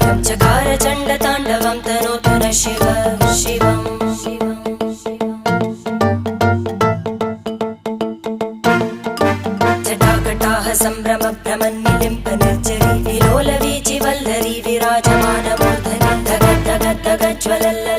कायं चकार चण्डताण्डवं तनोतु न शिव शिवम् जटाकटाह सम्भ्रम भ्रमन्निलिम्प निर्जरी विलोलवीचि वल्लरी विराजमानमूर्धनि धग धग धग ज्वलल्ल